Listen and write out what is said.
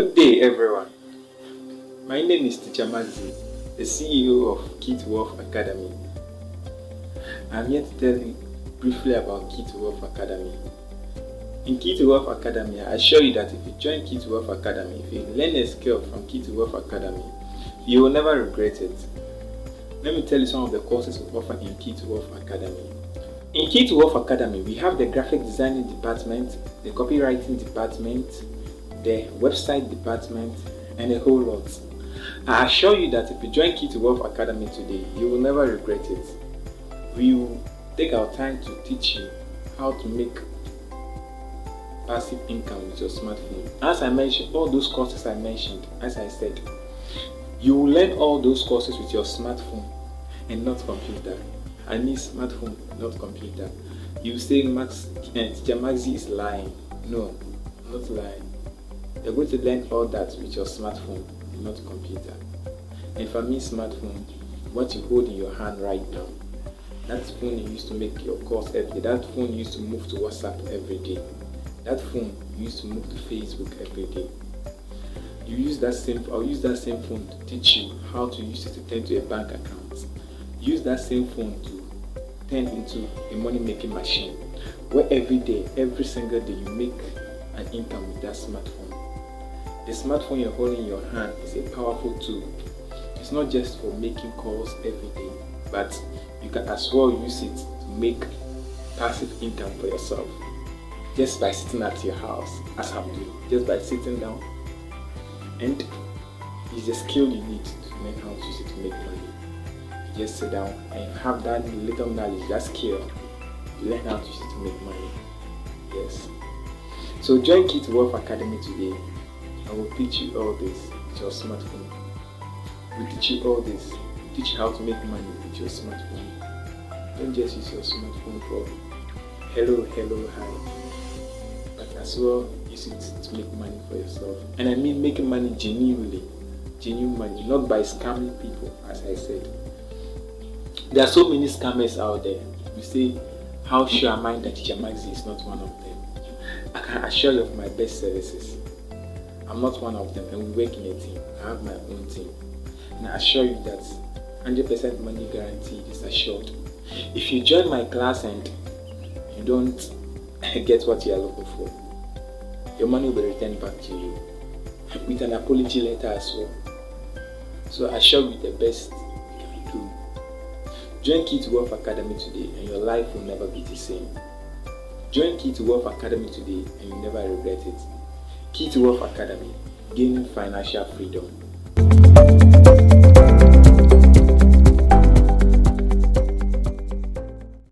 Good day, everyone. My name is Teacher Maxzy, the CEO of Key to Wealth Academy. I'm here to tell you briefly about Key to Wealth Academy. In Key to Wealth Academy, I assure you that if you join Key to Wealth Academy, if you learn a skill from Key to Wealth Academy, you will never regret it. Let me tell you some of the courses we offer in Key to Wealth Academy. In Key to Wealth Academy, we have the graphic designing department, the copywriting department, the website department, and a whole lot. I assure you that if you join Key to Wealth Academy today, you will never regret it. We will take our time to teach you how to make passive income with your smartphone. As I mentioned, all those courses I mentioned, as I said, you will learn all those courses with your smartphone and not computer. I mean smartphone, not computer. You say Teacher Maxzy is lying. No, I'm not lying. You're going to learn all that with your smartphone, not computer. And for me, smartphone, what you hold in your hand right now, that phone you used to make your calls every day, that phone you used to move to WhatsApp every day, that phone you used to move to Facebook every day. I'll use that same phone to teach you how to use it to turn to a bank account. Use that same phone to turn into a money-making machine, where every day, every single day, you make an income with that smartphone. The smartphone you're holding in your hand is a powerful tool. It's not just for making calls every day, but you can as well use it to make passive income for yourself. Just by sitting at your house, as I'm doing, just by sitting down. And it's a skill you need to learn how to use it to make money. You just sit down and have that little knowledge, that skill, you learn how to use it to make money. Yes. So join Key to Wealth Academy today. I will teach you all this with your smartphone. We teach you all this. Teach you how to make money with your smartphone. Don't just use your smartphone for hello, hi. But as well, use it to make money for yourself. And I mean making money genuinely. Genuine money, not by scamming people, as I said. There are so many scammers out there. You say, how sure am I that Teacher Maxzy is not one of them? I can assure you of my best services. I'm not one of them, and we work in a team. I have my own team. And I assure you that 100% money guarantee is assured. If you join my class and you don't get what you are looking for, your money will be returned back to you with an apology letter as well. So I assure you the best you can do. Join Key to Wealth Academy today and your life will never be the same. Join Key to Wealth Academy today and you'll never regret it. Key to Wealth Academy, gaining financial freedom.